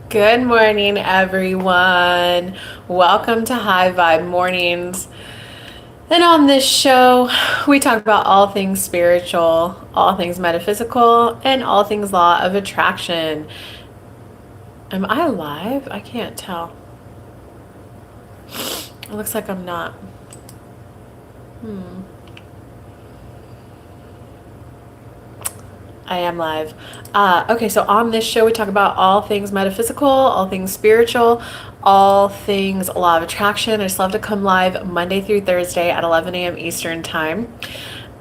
Good morning, everyone. Welcome to High Vibe Mornings. And on this show, we talk about all things spiritual, all things metaphysical, and all things law of attraction. Am I live? I can't tell. It looks like I'm not. I am live. Okay, so on this show, we talk about all things metaphysical, all things spiritual, all things law of attraction. I just love to come live Monday through Thursday at 11 a.m. Eastern Time.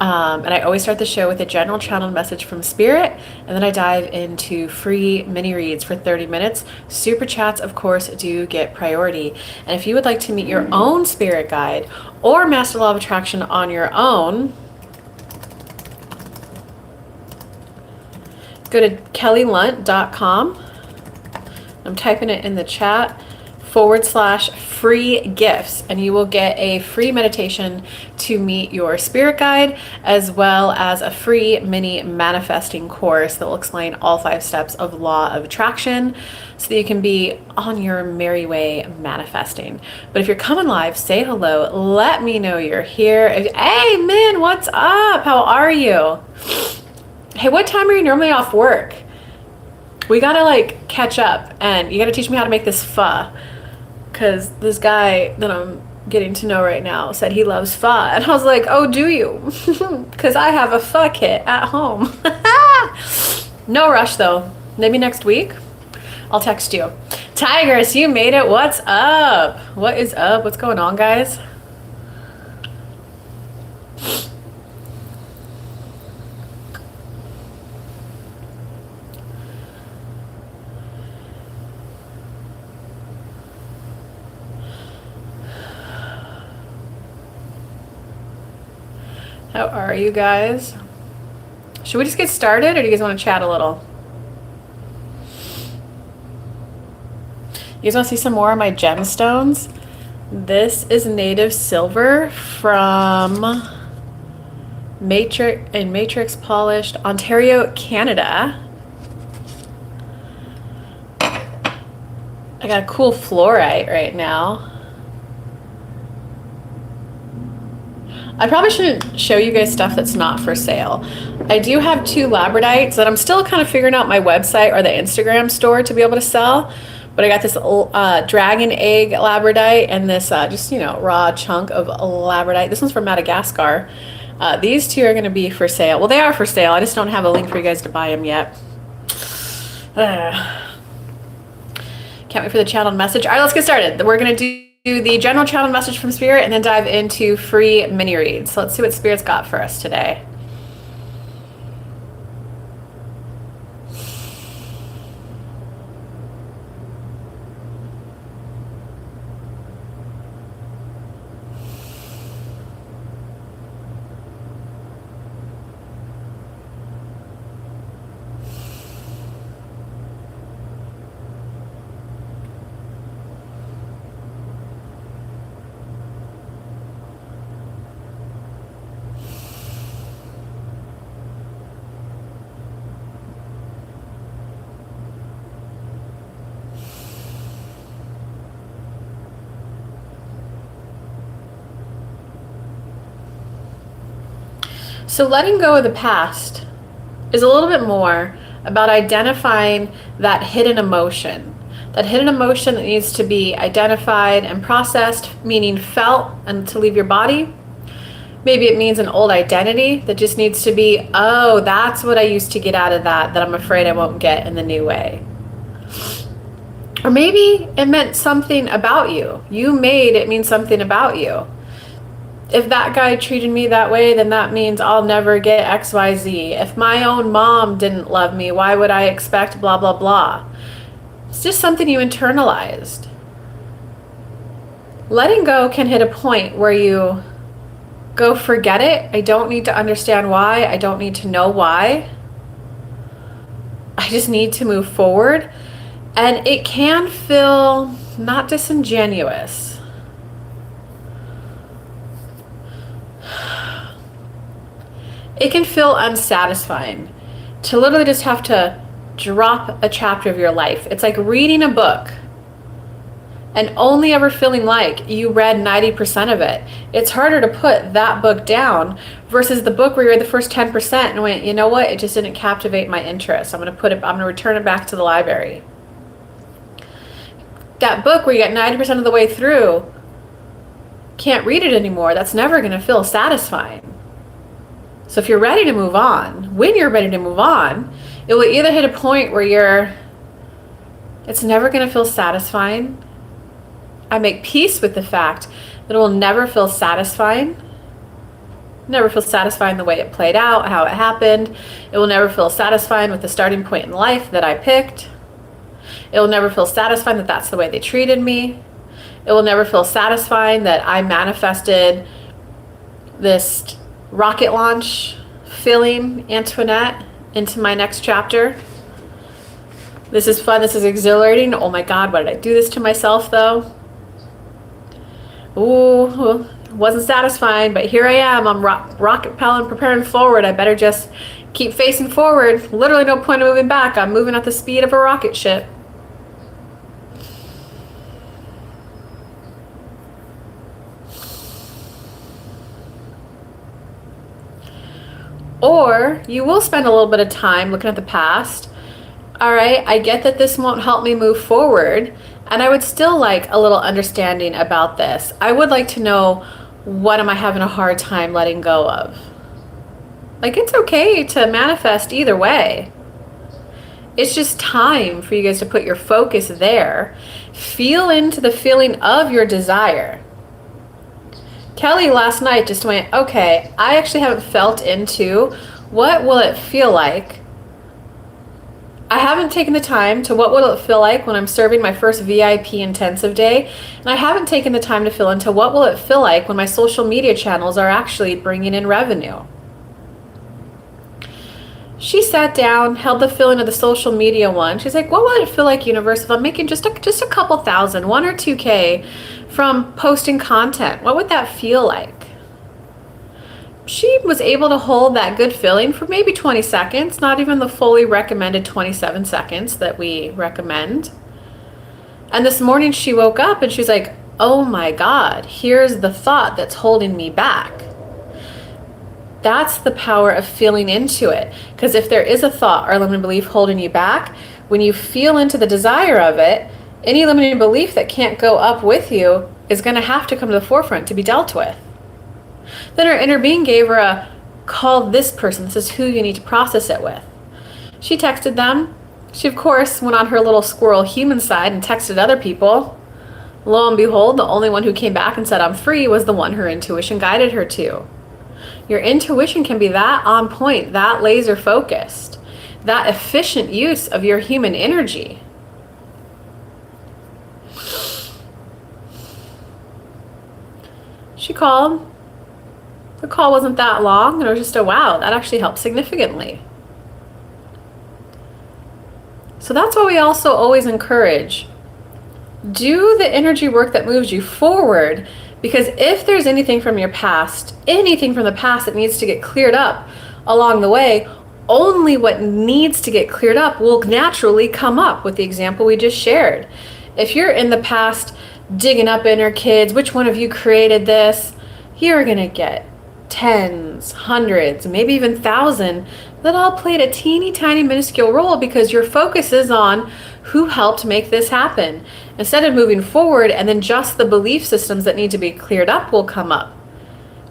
And I always start the show with a general channeled message from Spirit, and then I dive into free mini reads for 30 minutes. Super chats, of course, do get priority. And if you would like to meet your own spirit guide or master law of attraction on your own, go to kellylunt.com. I'm typing it in the chat /free gifts, and you will get a free meditation to meet your spirit guide, as well as a free mini manifesting course that will explain all 5 steps of law of attraction so that you can be on your merry way manifesting. But if you're coming live, say hello. Let me know you're here. Hey, Min, what's up? How are you? Hey, what time are you normally off work? We gotta like catch up, and you gotta teach me how to make this pho. Cause this guy that I'm getting to know right now said he loves pho, and I was like, oh, do you? Cause I have a pho kit at home. No rush though. Maybe next week. I'll text you. Tigress, you made it. What's up? What is up? What's going on, guys? How are you guys? Should we just get started, or do you guys want to chat a little? You guys want to see some more of my gemstones? This is native silver from Matrix Polished, Ontario, Canada. I got a cool fluorite right now. I probably shouldn't show you guys stuff that's not for sale. I do have 2 labradites that I'm still kind of figuring out my website or the Instagram store to be able to sell. But I got this dragon egg labradite and this just, raw chunk of labradite. This one's from Madagascar. These 2 are going to be for sale. Well, they are for sale. I just don't have a link for you guys to buy them yet. Can't wait for the channeled message. All right, let's get started. We're going to do the general channel message from Spirit and then dive into free mini reads. So let's see what Spirit's got for us today. So letting go of the past is a little bit more about identifying that hidden emotion. That hidden emotion that needs to be identified and processed, meaning felt and to leave your body. Maybe it means an old identity that just needs to be, oh, that's what I used to get out of that I'm afraid I won't get in the new way. Or maybe it meant something about you. You made it mean something about you. If that guy treated me that way, then that means I'll never get XYZ. If my own mom didn't love me, why would I expect blah, blah, blah? It's just something you internalized. Letting go can hit a point where you go, forget it. I don't need to understand why. I don't need to know why. I just need to move forward. And it can feel not disingenuous. It can feel unsatisfying to literally just have to drop a chapter of your life. It's like reading a book and only ever feeling like you read 90% of it. It's harder to put that book down versus the book where you read the first 10% and went, you know what, it just didn't captivate my interest. I'm gonna return it back to the library. That book where you got 90% of the way through, can't read it anymore, that's never gonna feel satisfying. So if you're ready to move on, when you're ready to move on, it will either hit a point where it's never gonna feel satisfying. I make peace with the fact that it will never feel satisfying. Never feel satisfying the way it played out, how it happened. It will never feel satisfying with the starting point in life that I picked. It will never feel satisfying that that's the way they treated me. It will never feel satisfying that I manifested this rocket launch feeling, Antoinette, into my next chapter. This is fun. This is exhilarating. Oh my God, why did I do this to myself though? Ooh, wasn't satisfying, but here I am. I'm rocket propelling, preparing forward. I better just keep facing forward. Literally no point of moving back. I'm moving at the speed of a rocket ship. Or you will spend a little bit of time looking at the past. All right, I get that this won't help me move forward, and I would still like a little understanding about this. I would like to know, what am I having a hard time letting go of? Like, it's okay to manifest either way. It's just time for you guys to put your focus there. Feel into the feeling of your desire. Kelly last night just went, okay, I actually haven't felt into what will it feel like. I haven't taken the time to what will it feel like when I'm serving my first VIP intensive day, and I haven't taken the time to feel into what will it feel like when my social media channels are actually bringing in revenue. She sat down, held the feeling of the social media one. She's like, what will it feel like, universe, if I'm making just a couple thousand, 1 or 2K from posting content? What would that feel like? She was able to hold that good feeling for maybe 20 seconds, not even the fully recommended 27 seconds that we recommend. And this morning she woke up and she's like, oh my God, here's the thought that's holding me back. That's the power of feeling into it. Because if there is a thought or limiting belief holding you back, when you feel into the desire of it, any limiting belief that can't go up with you is going to have to come to the forefront to be dealt with. Then her inner being gave her a call this person. This is who you need to process it with. She texted them. She, of course, went on her little squirrel human side and texted other people. Lo and behold, the only one who came back and said, I'm free, was the one her intuition guided her to. Your intuition can be that on point, that laser focused, that efficient use of your human energy. She called. The call wasn't that long, and it was just a wow, that actually helped significantly. So that's why we also always encourage, do the energy work that moves you forward, because if there's anything from your past, anything from the past that needs to get cleared up along the way, only what needs to get cleared up will naturally come up with the example we just shared. If you're in the past digging up inner kids, which one of you created this, you're gonna get tens, hundreds, maybe even thousands that all played a teeny tiny minuscule role because your focus is on who helped make this happen. Instead of moving forward and then just the belief systems that need to be cleared up will come up.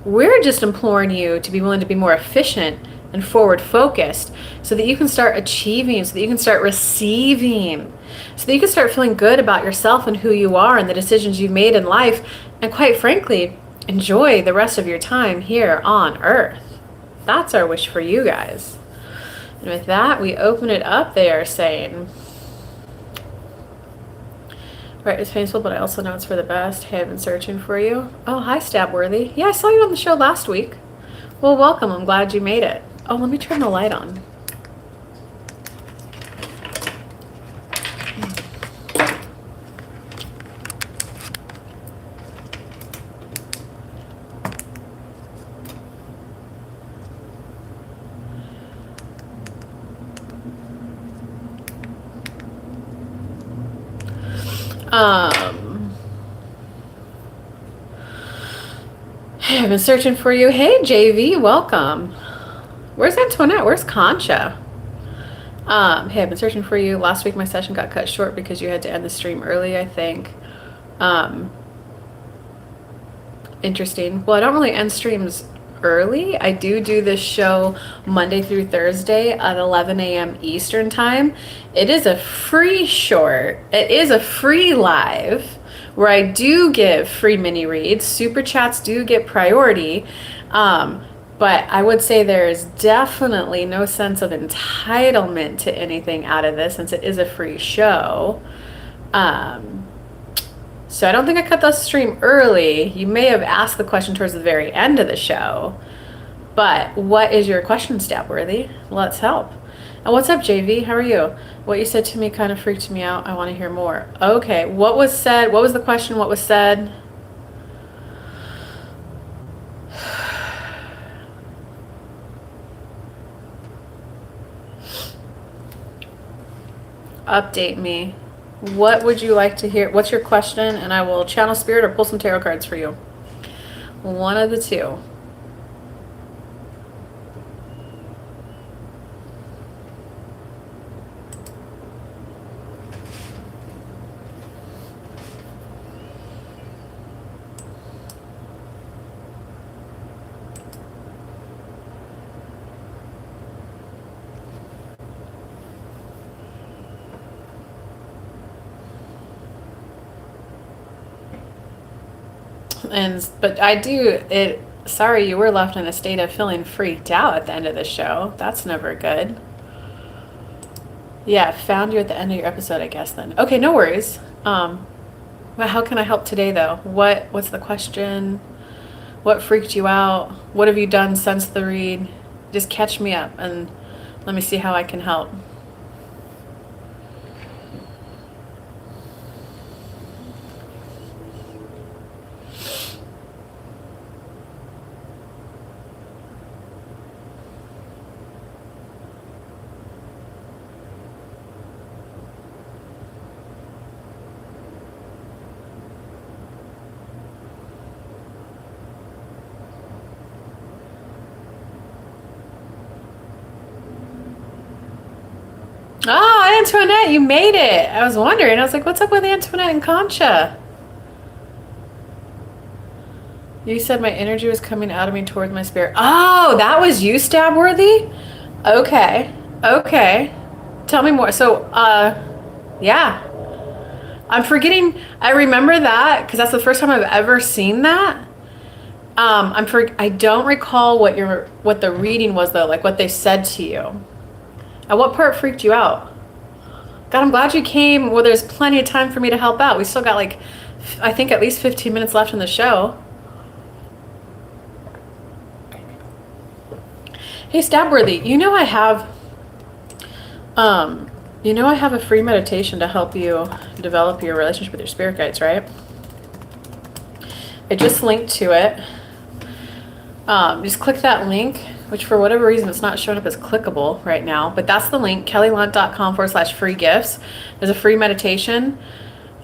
We're just imploring you to be willing to be more efficient and forward focused so that you can start achieving, so that you can start receiving, so that you can start feeling good about yourself and who you are and the decisions you've made in life, and quite frankly, enjoy the rest of your time here on Earth. That's our wish for you guys. And with that, we open it up. They are saying, right, it's painful, but I also know it's for the best. Hey, I've been searching for you. Oh, hi, Stabworthy. Yeah, I saw you on the show last week. Well, welcome. I'm glad you made it. Oh, let me turn the light on. Hey, I've been searching for you. Hey, JV, welcome. Where's Antoinette? Where's Concha? Hey, I've been searching for you. Last week my session got cut short because you had to end the stream early, I think. Interesting. Well, I don't really end streams early. I do this show Monday through Thursday at 11 a.m. Eastern time. It is a free short. It is a free live where I do give free mini reads. Super chats do get priority. But I would say there's definitely no sense of entitlement to anything out of this since it is a free show. So I don't think I cut the stream early. You may have asked the question towards the very end of the show. But what is your question, Stabworthy? Let's help. And what's up, JV? How are you? What you said to me kind of freaked me out. I want to hear more. Okay, what was said? What was the question? What was said? Update me. What would you like to hear? What's your question? And I will channel spirit or pull some tarot cards for you. One of the two. But I do it. Sorry, you were left in a state of feeling freaked out at the end of the show. That's never good. Yeah, found you at the end of your episode, I guess then. Okay, no worries. Well, how can I help today though? What's the question? What freaked you out? What have you done since the read? Just catch me up and let me see how I can help. Oh, Antoinette, you made it. I was wondering. I was like, what's up with Antoinette and Concha? You said my energy was coming out of me towards my spirit. Oh, that was you, Stabworthy? Okay. Okay. Tell me more. So, yeah. I'm forgetting. I remember that because that's the first time I've ever seen that. I don't recall what the reading was though, like what they said to you. And what part freaked you out? God, I'm glad you came. Well, there's plenty of time for me to help out. We still got like, I think at least 15 minutes left in the show. Hey, Stabworthy, you know I have a free meditation to help you develop your relationship with your spirit guides, right? I just linked to it. Just click that link, which for whatever reason it's not showing up as clickable right now, but that's the link, kellylunt.com/free gifts. There's a free meditation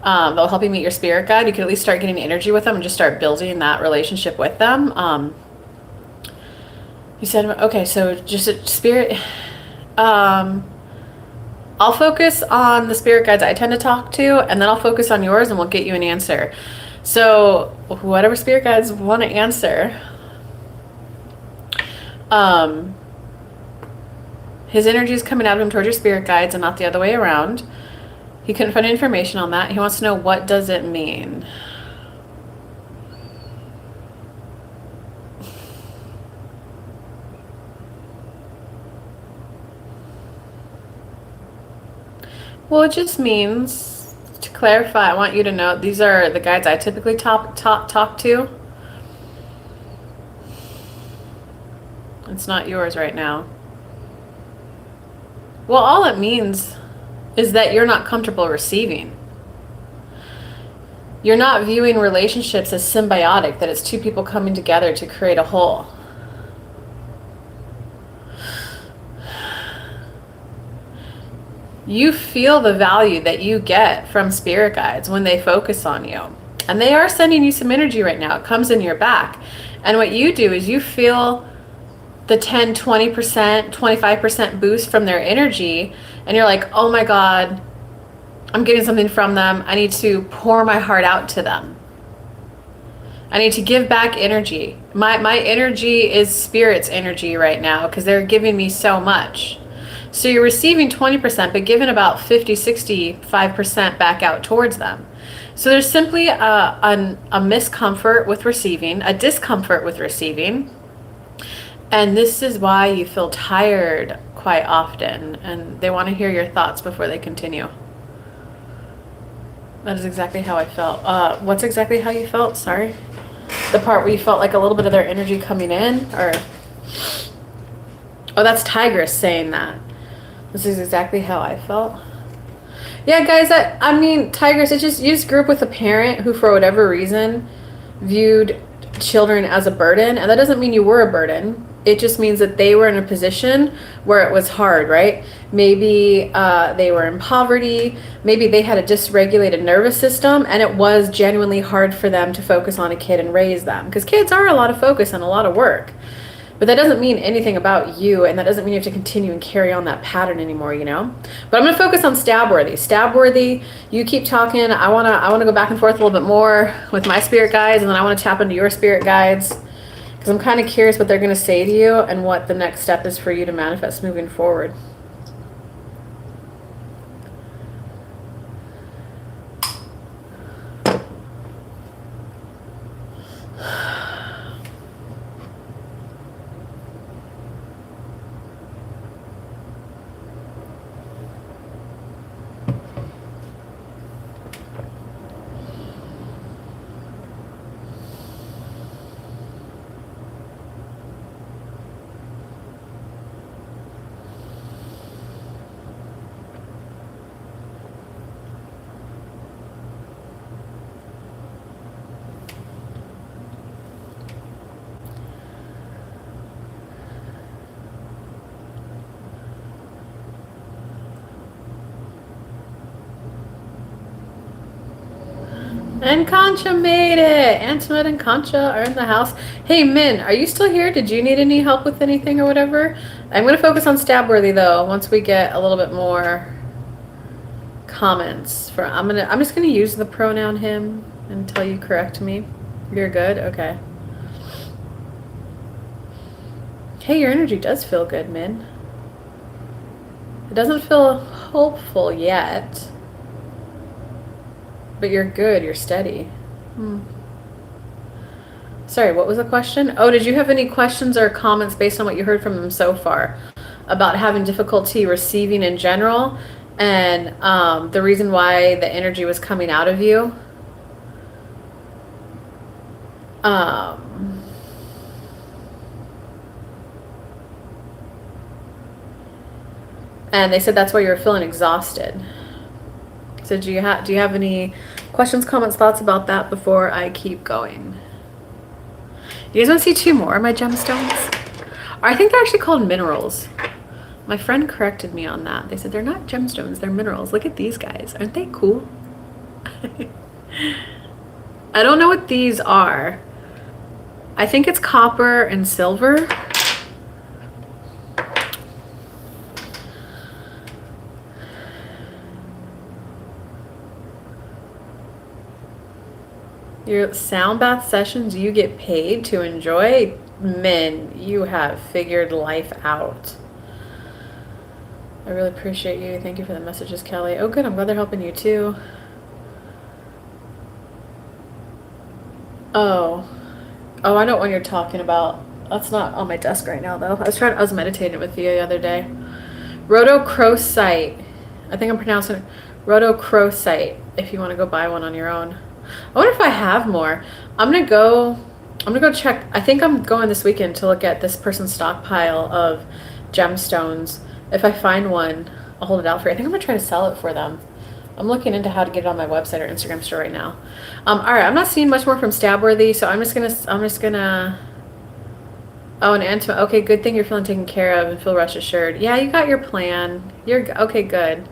that'll help you meet your spirit guide. You can at least start getting energy with them and just start building that relationship with them. You said, okay, so just a spirit. I'll focus on the spirit guides I tend to talk to, and then I'll focus on yours and we'll get you an answer. So whatever spirit guides want to answer, his energy is coming out of him towards your spirit guides and not the other way around. He couldn't find information on that. He wants to know, what does it mean? Well, it just means, to clarify, I want you to know these are the guides I typically talk to. It's not yours right now. Well, all it means is that you're not comfortable receiving. You're not viewing relationships as symbiotic, that it's two people coming together to create a whole. You feel the value that you get from spirit guides when they focus on you. And they are sending you some energy right now. It comes in your back. And what you do is you feel the 10, 20%, 25% boost from their energy. And you're like, oh my God, I'm getting something from them. I need to pour my heart out to them. I need to give back energy. My energy is spirit's energy right now because they're giving me so much. So you're receiving 20%, but giving about 50, 65% back out towards them. So there's simply a miscomfort with receiving, a discomfort with receiving. And this is why you feel tired quite often. And they want to hear your thoughts before they continue. That is exactly how I felt. What's exactly how you felt? Sorry. The part where you felt like a little bit of their energy coming in? Or... Oh, that's Tigress saying that. This is exactly how I felt. Yeah, guys, I mean, Tigress, you just grew up with a parent who, for whatever reason, viewed children as a burden. And that doesn't mean you were a burden. It just means that they were in a position where it was hard, right? Maybe they were in poverty. Maybe they had a dysregulated nervous system, and it was genuinely hard for them to focus on a kid and raise them. Because kids are a lot of focus and a lot of work. But that doesn't mean anything about you, and that doesn't mean you have to continue and carry on that pattern anymore, you know? But I'm going to focus on Stabworthy. Stabworthy, you keep talking. I want to go back and forth a little bit more with my spirit guides, and then I want to tap into your spirit guides, because I'm kind of curious what they're going to say to you and what the next step is for you to manifest moving forward. And Concha made it. Antoinette and Concha are in the house. Hey, Min, are you still here? Did you need any help with anything or whatever? I'm going to focus on Stabworthy, though, once we get a little bit more comments. I'm just going to use the pronoun him until you correct me. You're good? Okay. Hey, your energy does feel good, Min. It doesn't feel hopeful yet. But you're good. You're steady. Sorry, what was the question? Oh, did you have any questions or comments based on what you heard from them so far about having difficulty receiving in general and the reason why the energy was coming out of you? And they said that's why you were feeling exhausted. So do you have any questions, comments, thoughts about that before I keep going? You guys want to see two more of my gemstones? I think they're actually called minerals. My friend corrected me on that. They said they're not gemstones, they're minerals. Look at these guys. Aren't they cool? I don't know what these are. I think it's copper and silver. Your sound bath sessions you get paid to enjoy? Men, you have figured life out. I really appreciate you. Thank you for the messages, Kelly. Oh, good. I'm glad they're helping you too. Oh, I know what you're talking about. That's not on my desk right now, though. I was meditating with you the other day. Rhodochrosite. I think I'm pronouncing it rhodochrosite. If you want to go buy one on your own. I wonder if I have more. I'm gonna go check. I think I'm going this weekend to look at this person's stockpile of gemstones. If I find one, I'll hold it out for you. I think I'm gonna try to sell it for them. I'm looking into how to get it on my website or Instagram store right now. All right, I'm not seeing much more from Stabworthy, so I'm just gonna. Oh, and Antoinette. Okay, good thing you're feeling taken care of and feel rest assured. Yeah, you got your plan. You're okay. Good.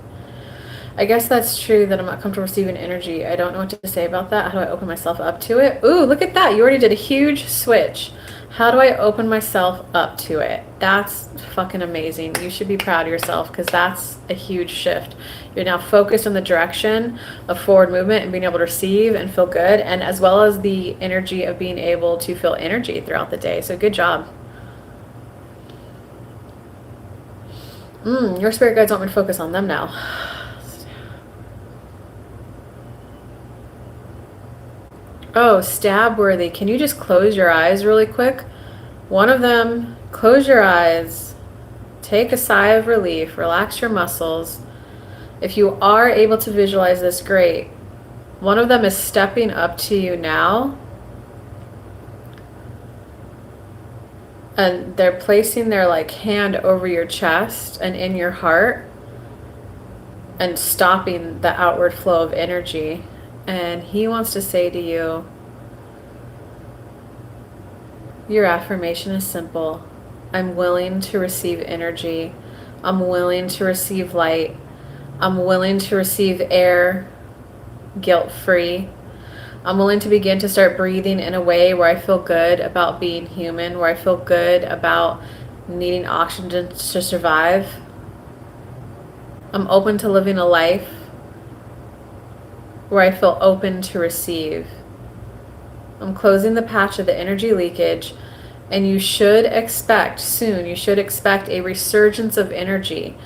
I guess that's true that I'm not comfortable receiving energy. I don't know what to say about that. How do I open myself up to it? Ooh, look at that. You already did a huge switch. How do I open myself up to it? That's fucking amazing. You should be proud of yourself because that's a huge shift. You're now focused on the direction of forward movement and being able to receive and feel good, and as well as the energy of being able to feel energy throughout the day. So good job. Your spirit guides want me to focus on them now. Oh, stab worthy. Can you just close your eyes really quick? One of them, close your eyes. Take a sigh of relief. Relax your muscles. If you are able to visualize this, great. One of them is stepping up to you now. And they're placing their hand over your chest and in your heart and stopping the outward flow of energy. And he wants to say to you, your affirmation is simple. I'm willing to receive energy. I'm willing to receive light. I'm willing to receive air guilt-free. I'm willing to begin to start breathing in a way where I feel good about being human, where I feel good about needing oxygen to survive. I'm open to living a life where I feel open to receive. I'm closing the patch of the energy leakage, and you should expect soon, you should expect a resurgence of energy.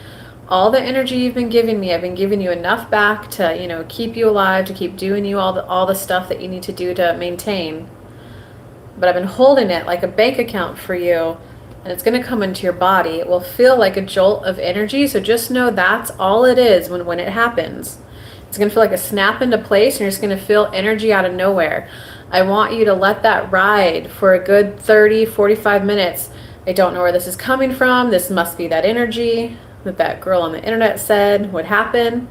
All the energy you've been giving me, I've been giving you enough back to, keep you alive, to keep doing you all the stuff that you need to do to maintain. But I've been holding it like a bank account for you, and it's going to come into your body. It will feel like a jolt of energy, so just know that's all it is when it happens. It's going to feel like a snap into place, and you're just going to feel energy out of nowhere. I want you to let that ride for a good 30, 45 minutes. I don't know where this is coming from. This must be that energy that girl on the internet said would happen.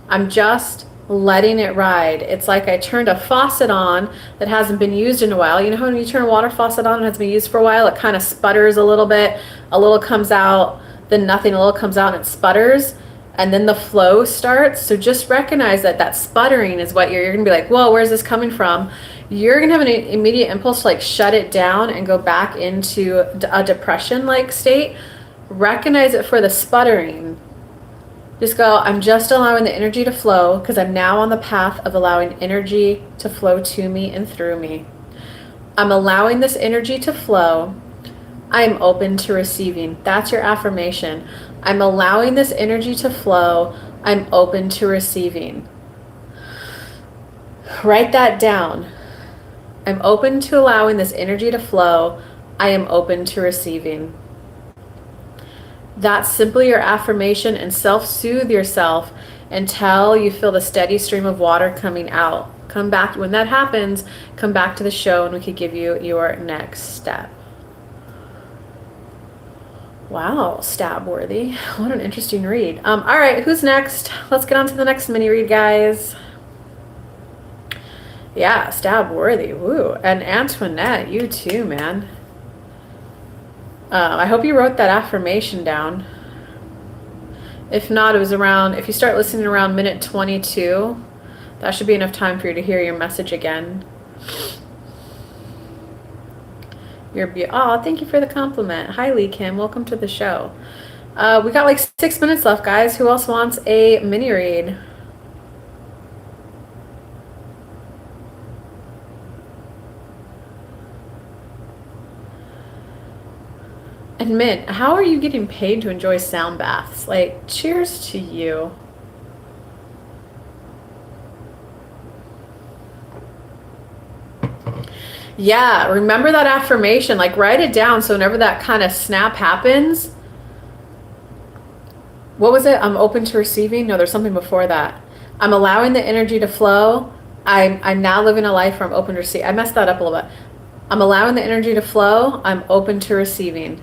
I'm just letting it ride. It's like I turned a faucet on that hasn't been used in a while. You know how when you turn a water faucet on and hasn't been used for a while, it kind of sputters a little bit. A little comes out, then nothing, a little comes out and it sputters. And then the flow starts. So just recognize that sputtering is what you're going to be like, whoa, where's this coming from? You're going to have an immediate impulse to shut it down and go back into a depression-like state. Recognize it for the sputtering. Just go, I'm just allowing the energy to flow because I'm now on the path of allowing energy to flow to me and through me. I'm allowing this energy to flow. I'm open to receiving. That's your affirmation. I'm allowing this energy to flow. I'm open to receiving. Write that down. I'm open to allowing this energy to flow. I am open to receiving. That's simply your affirmation, and self-soothe yourself until you feel the steady stream of water coming out. Come back when that happens, come back to the show and we could give you your next step. Wow, stab worthy. What an interesting read. All right, who's next? Let's get on to the next mini read, guys. Yeah, stab worthy. Woo. And Antoinette, you too, man. I hope you wrote that affirmation down. If not, it was around, if you start listening around minute 22, that should be enough time for you to hear your message again. Oh, thank you for the compliment. Hi, Lee Kim. Welcome to the show. We got like 6 minutes left, guys. Who else wants a mini read? And Mint, how are you getting paid to enjoy sound baths? Like, cheers to you. Yeah, remember that affirmation. Like, write it down so whenever that kind of snap happens. What was it? I'm open to receiving? No, there's something before that. I'm allowing the energy to flow. I'm now living a life where I'm open to receive. I messed that up a little bit. I'm allowing the energy to flow. I'm open to receiving.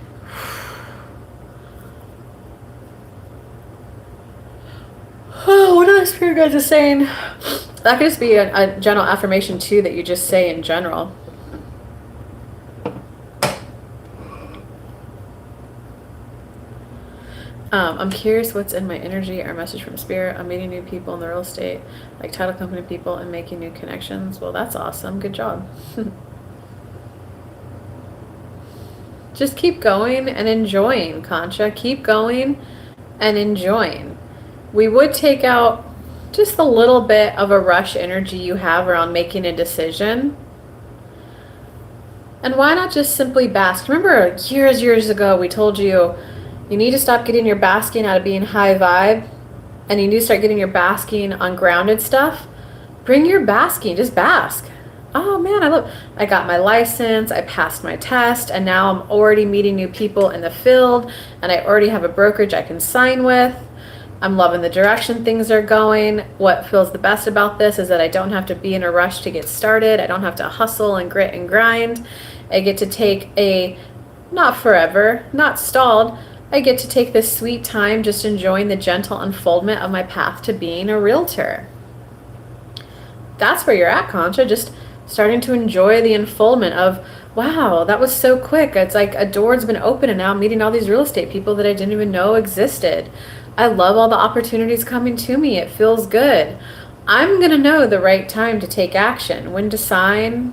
Oh, what are the spirit guides just saying? That could just be a general affirmation too that you just say in general. I'm curious what's in my energy. Our message from spirit. I'm meeting new people in the real estate, like title company people, and making new connections. Well, that's awesome. Good job. Just keep going and enjoying, Concha. Keep going and enjoying. We would take out just a little bit of a rush energy you have around making a decision. And why not just simply bask? Remember years ago we told you you need to stop getting your basking out of being high vibe, and you need to start getting your basking on grounded stuff. Bring your basking, just bask. Oh man, I got my license, I passed my test, and now I'm already meeting new people in the field, and I already have a brokerage I can sign with. I'm loving the direction things are going. What feels the best about this is that I don't have to be in a rush to get started. I don't have to hustle and grit and grind. I get to take not forever, not stalled. I get to take this sweet time just enjoying the gentle unfoldment of my path to being a realtor. That's where you're at, Concha. Just starting to enjoy the unfoldment of, wow, that was so quick. It's like a door's been open and now I'm meeting all these real estate people that I didn't even know existed. I love all the opportunities coming to me. It feels good. I'm going to know the right time to take action, when to sign,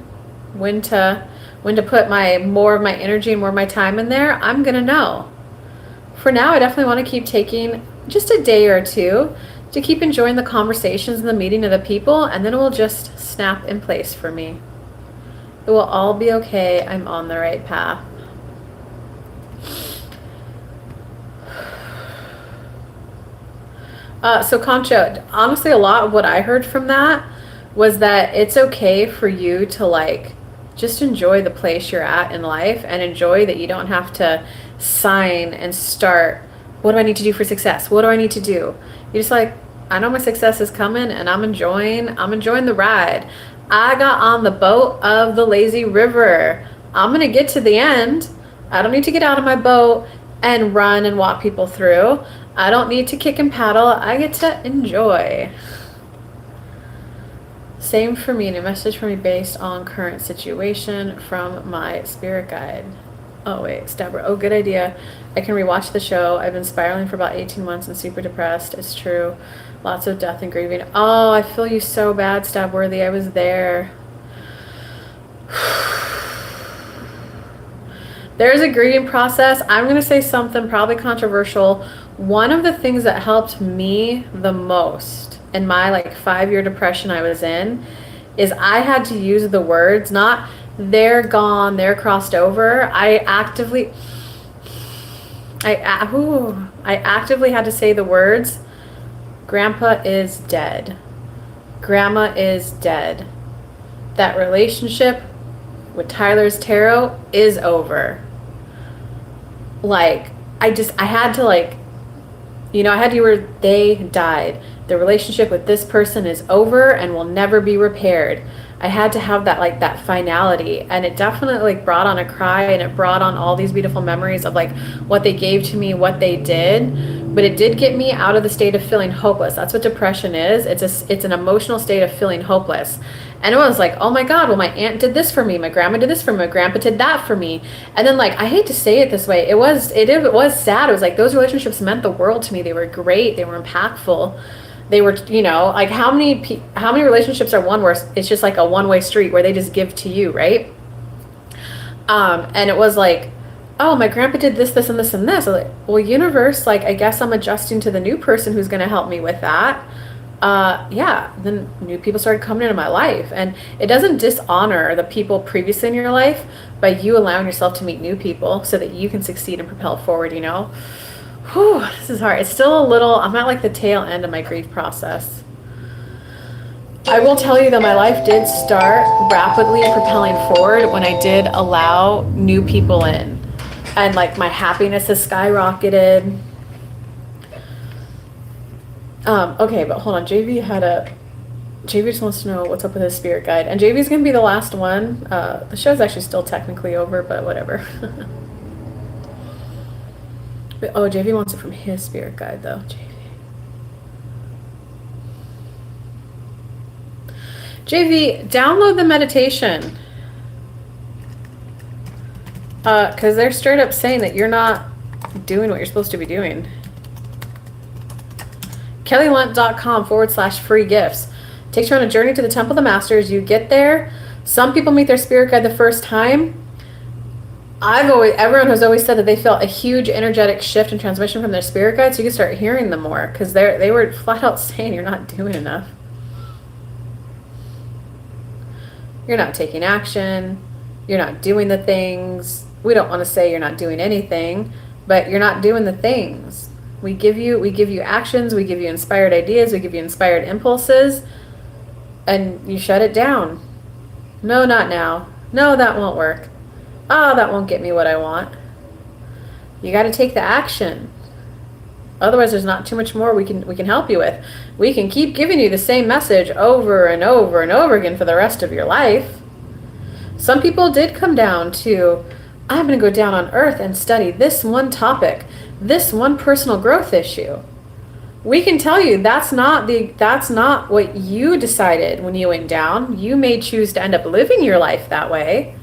when to put more of my energy and more of my time in there. I'm going to know. For now, I definitely want to keep taking just a day or two to keep enjoying the conversations and the meeting of the people, and then it will just snap in place for me. It will all be okay. I'm on the right path. So Concha, honestly, a lot of what I heard from that was that it's okay for you to just enjoy the place you're at in life, and enjoy that you don't have to sign and start. What do I need to do for success? What do I need to do? You're just like, I know my success is coming, and I'm enjoying the ride. I got on the boat of the lazy river. I'm going to get to the end. I don't need to get out of my boat and run and walk people through. I don't need to kick and paddle. I get to enjoy. Same for me. And a message for me based on current situation from my spirit guide. Oh, wait, Stabber. Oh, good idea. I can rewatch the show. I've been spiraling for about 18 months and super depressed. It's true. Lots of death and grieving. Oh, I feel you so bad, Stabworthy. I was there. There's a grieving process. I'm going to say something probably controversial. One of the things that helped me the most in my 5-year depression I was in is I had to use the words, not they're gone, they're crossed over. I actively had to say the words, Grandpa is dead. Grandma is dead. That relationship with Tyler's tarot is over. I had to I had to where they died. The relationship with this person is over and will never be repaired. I had to have that that finality, and it definitely brought on a cry, and it brought on all these beautiful memories of what they gave to me, what they did. But it did get me out of the state of feeling hopeless. That's what depression is. It's an emotional state of feeling hopeless. And it was oh my God, well, my aunt did this for me, my grandma did this for me, my grandpa did that for me. And then I hate to say it this way, it was sad. It was those relationships meant the world to me. They were great, they were impactful. They were, how many relationships are one where it's just a one-way street where they just give to you, right? And it was oh, my grandpa did this, this, and this, and this. I was well, universe, I guess I'm adjusting to the new person who's going to help me with that. Yeah, then new people started coming into my life, and it doesn't dishonor the people previously in your life by you allowing yourself to meet new people so that you can succeed and propel forward, Whew, this is hard. It's still a little, I'm at the tail end of my grief process. I will tell you that my life did start rapidly propelling forward when I did allow new people in. And my happiness has skyrocketed. Okay, but hold on. JV just wants to know what's up with his spirit guide. And JV's going to be the last one. The show's actually still technically over, but whatever. But, oh, JV wants it from his spirit guide, though. JV, download the meditation. Because they're straight up saying that you're not doing what you're supposed to be doing. kellylunt.com/free gifts. Takes you on a journey to the Temple of the Masters. You get there. Some people meet their spirit guide the first time. Everyone has always said that they felt a huge energetic shift and transmission from their spirit guide, so you can start hearing them more, because they were flat out saying you're not doing enough. You're not taking action. You're not doing the things. We don't want to say you're not doing anything, but you're not doing the things. We give you actions, we give you inspired ideas, we give you inspired impulses, and you shut it down. No, not now. No, that won't work. Oh, that won't get me what I want. You got to take the action. Otherwise, there's not too much more we can help you with. We can keep giving you the same message over and over and over again for the rest of your life. Some people did come down to, I'm going to go down on earth and study this one topic, this one personal growth issue. We can tell you that's not what you decided when you went down. You may choose to end up living your life that way.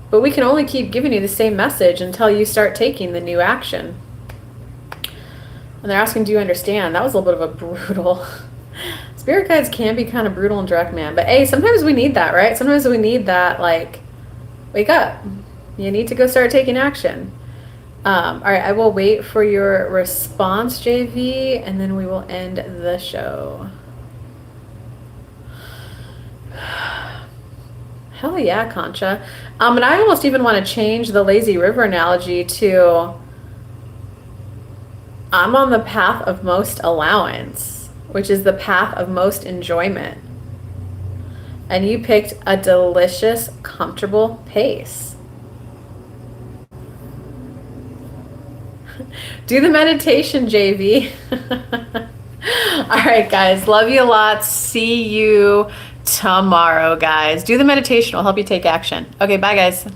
But we can only keep giving you the same message until you start taking the new action. And they're asking, do you understand? That was a little bit of a brutal... Spirit guides can be kind of brutal and direct, man. But hey, sometimes we need that, right? Sometimes we need that, like, wake up. You need to go start taking action. All right, I will wait for your response, JV, and then we will end the show. Hell yeah, Concha. And I almost even want to change the lazy river analogy to, I'm on the path of most allowance, which is the path of most enjoyment. And you picked a delicious, comfortable pace. Do the meditation, JV. All right, guys. Love you a lot. See you tomorrow, guys. Do the meditation. It'll help you take action. Okay, bye, guys.